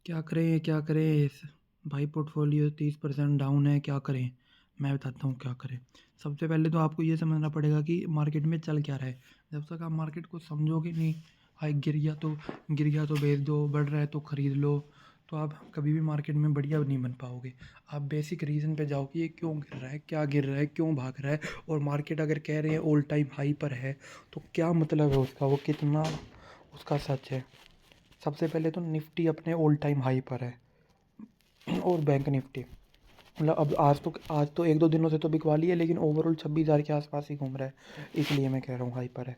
क्या करें क्या करें भाई पोर्टफोलियो 30% डाउन है, क्या करें? मैं बताता हूँ क्या करें। सबसे पहले तो आपको ये समझना पड़ेगा कि मार्केट में चल क्या रहा है। जब तक आप मार्केट को समझोगे नहीं, भाई गिर गया तो बेच दो, बढ़ रहा है तो ख़रीद लो, तो आप कभी भी मार्केट में बढ़िया नहीं बन पाओगे। आप बेसिक रीज़न पे जाओ कि ये क्यों गिर रहा है, क्या गिर रहा है, क्यों भाग रहा है। और मार्केट अगर कह रहे हैं ऑल टाइम हाई पर है, तो क्या मतलब है उसका, वो कितना उसका सच है। सबसे पहले तो निफ्टी अपने ऑल टाइम हाई पर है और बैंक निफ्टी, मतलब अब आज तो एक दो दिनों से तो बिकवा ली है, लेकिन ओवरऑल 26,000 के आसपास ही घूम रहा है। इसलिए मैं कह रहा हूँ हाई पर है।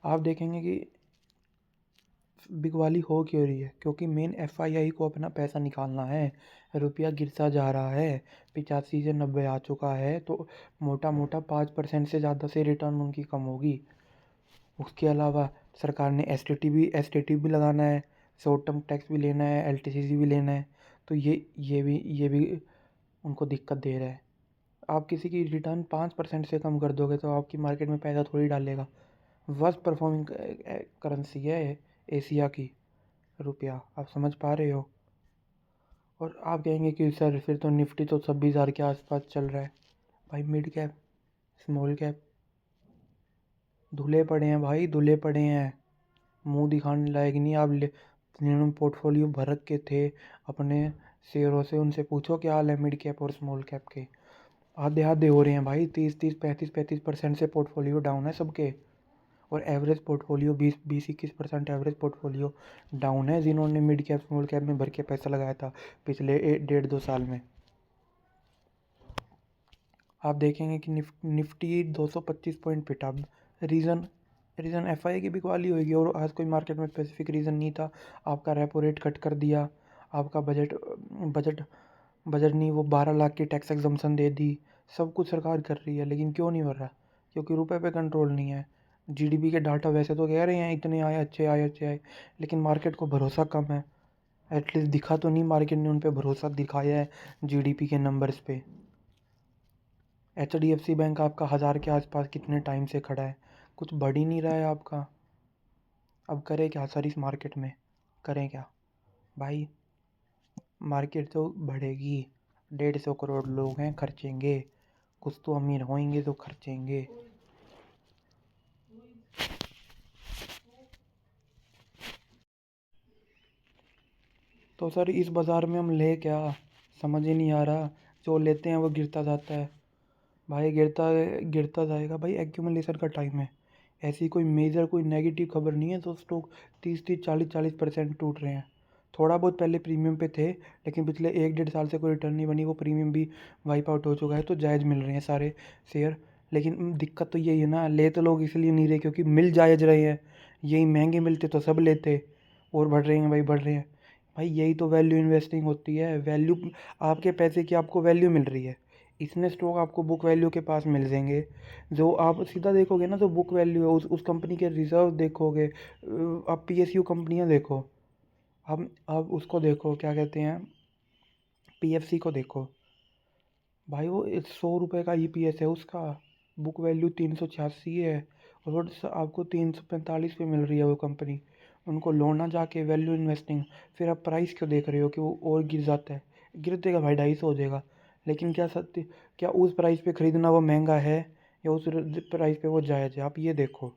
आप देखेंगे कि बिकवाली हो क्यों रही है, क्योंकि मेन एफआईआई को अपना पैसा निकालना है। रुपया गिरता जा रहा है, 85 से 90 आ चुका है, तो मोटा मोटा 5% से ज़्यादा से रिटर्न उनकी कम होगी। उसके अलावा सरकार ने एसटीटी भी लगाना है, शॉर्ट टर्म टैक्स भी लेना है, एलटीसीसी भी लेना है। तो ये भी उनको दिक्कत दे रहा है। आप किसी की रिटर्न 5% से कम कर दोगे तो आपकी मार्केट में पैसा थोड़ी डालेगा। वर्स्ट परफॉर्मिंग करेंसी है एशिया की रुपया, आप समझ पा रहे हो। और आप कहेंगे कि सर फिर तो निफ्टी तो 26,000 के आसपास चल रहा है। भाई मिड कैप, स्मॉल कैप धुले पड़े हैं भाई, धुले पड़े हैं। मुंह दिखाने लायक नहीं। आप जिन्होंने पोर्टफोलियो भर रखे थे अपने शेयरों से, उनसे पूछो क्या हाल है मिड कैप और स्मॉल कैप के। आधे आधे हो रहे हैं भाई, 30-35% से पोर्टफोलियो डाउन है सबके। और average portfolio 20-21% average portfolio down है जिन्होंने मिड कैप स्मॉल कैप में भर के पैसा लगाया था पिछले 1.5-2 साल में। आप देखेंगे कि निफ्टी 225 पॉइंट पिटा। रीज़न रीज़न एफआई की बिकवाली होगी, और आज कोई मार्केट में स्पेसिफिक रीज़न नहीं था। आपका रेपो रेट कट कर दिया, आपका बजट बजट नहीं, वो 12 लाख की टैक्स एग्जम्पशन दे दी। सब कुछ सरकार कर रही है, लेकिन क्यों नहीं बढ़ रहा? क्योंकि रुपए पे कंट्रोल नहीं है। जीडीपी के डाटा वैसे तो कह रहे हैं इतने आए, अच्छे आए, अच्छे आए, लेकिन मार्केट को भरोसा कम है। एटलीस्ट दिखा तो नहीं, मार्केट ने उन पे भरोसा दिखाया है जीडीपी के नंबर्स पे। एचडीएफसी बैंक आपका 1000 के आसपास कितने टाइम से खड़ा है, कुछ बढ़ ही नहीं रहा है आपका। अब करें क्या सर इस मार्केट में, करें क्या भाई? मार्केट तो बढ़ेगी, 150 करोड़ लोग हैं, खर्चेंगे। कुछ तो अमीर होंगे तो खर्चेंगे। तो सर इस बाज़ार में हम ले क्या, समझ ही नहीं आ रहा। जो लेते हैं वो गिरता जाता है भाई, गिरता गिरता जाएगा भाई। एक्यूमुलेशन का टाइम है। ऐसी कोई मेजर कोई नेगेटिव खबर नहीं है तो स्टॉक 30-30 40-40% टूट रहे हैं। थोड़ा बहुत पहले प्रीमियम पे थे, लेकिन पिछले 1-1.5 साल से कोई रिटर्न नहीं बनी, वो प्रीमियम भी वाइप आउट हो चुका है, तो जायज़ मिल रहे हैं सारे शेयर। लेकिन दिक्कत तो यही है ना, ले तो लोग इसलिए नहीं रहे क्योंकि मिल जायज़ रहे हैं। यही महंगे मिलते तो सब लेते। और बढ़ रहे हैं भाई, बढ़ रहे हैं। भाई यही तो वैल्यू इन्वेस्टिंग होती है। वैल्यू, आपके पैसे की आपको वैल्यू मिल रही है। इसमें स्टॉक आपको बुक वैल्यू के पास मिल जाएंगे। जो आप सीधा देखोगे ना, जो बुक वैल्यू है उस कंपनी के रिजर्व देखोगे। आप पीएसयू कंपनियां देखो, आप उसको देखो, क्या कहते हैं, पीएफसी को देखो। भाई वो 100 रुपये का ईपीएस है उसका, बुक वैल्यू 386 है। और वो आपको 345 पे मिल रही है वो कंपनी। उनको लो ना जाके वैल्यू इन्वेस्टिंग, फिर आप प्राइस क्यों देख रहे हो कि वो और गिर जाता है? गिर देगा भाई, 250 हो जाएगा। लेकिन क्या सत्य, क्या उस प्राइस पे ख़रीदना वो महंगा है या उस प्राइस पे वो जायज़ है? आप ये देखो।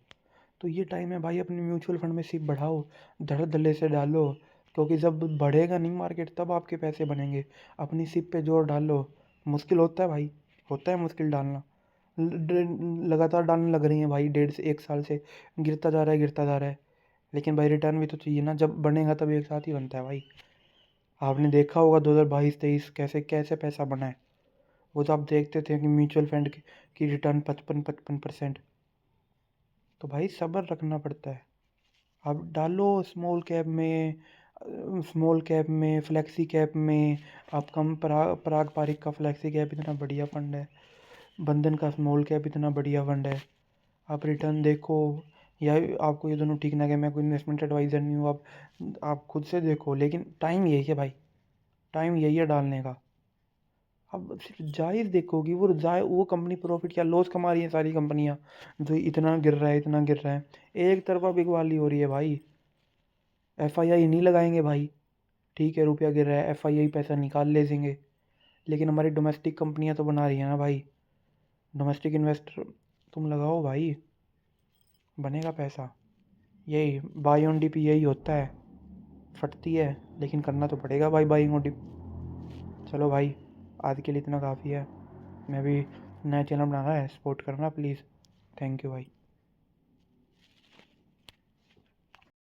तो ये टाइम है भाई, अपने म्यूचुअल फंड में सिप बढ़ाओ, धड़ धड़ल्ले से डालो। क्योंकि जब बढ़ेगा नहीं मार्केट तब आपके पैसे बनेंगे। अपनी सिप पे जोर डालो। मुश्किल होता है भाई, होता है मुश्किल डालना। लगातार डालने लग रही हैं भाई, 1.5 से 1 साल से गिरता जा रहा है, गिरता जा रहा है। लेकिन भाई रिटर्न भी तो चाहिए ना, जब बनेगा तब एक साथ ही बनता है भाई। आपने देखा होगा 2022-23 कैसे कैसे पैसा बना है। वो तो आप देखते थे कि म्यूचुअल फंड की रिटर्न 55-55%। तो भाई सब्र रखना पड़ता है। आप डालो स्मॉल कैप में, फ्लेक्सी कैप में। आप कम पराग पारिक का फ्लेक्सी कैप इतना बढ़िया फंड है, बंधन का स्मॉल कैप इतना बढ़िया फंड है। आप रिटर्न देखो। या आपको ये दोनों ठीक ना कि मैं कोई इन्वेस्टमेंट एडवाइज़र नहीं हूँ, आप खुद से देखो। लेकिन टाइम यही है भाई, टाइम यही है डालने का। अब सिर्फ जायज़ देखो कि वो कंपनी प्रॉफिट या लॉस कमा रही है, सारी कंपनियां जो इतना गिर रहा है, इतना गिर रहा है। एक तरफा बिकवाली हो रही है भाई, एफआईआई नहीं लगाएंगे भाई। ठीक है रुपया गिर रहा है, FII पैसा निकाल ले लेंगे, लेकिन हमारी डोमेस्टिक कंपनियां तो बना रही है ना भाई। डोमेस्टिक इन्वेस्टर तुम लगाओ भाई, बनेगा पैसा। यही बाई ऑन डिप यही होता है, फटती है लेकिन करना तो पड़ेगा भाई बाइंग ऑन डिप। चलो भाई, आज के लिए इतना काफ़ी है। मैं भी नया चैनल बनाना है, सपोर्ट करना प्लीज़। थैंक यू भाई।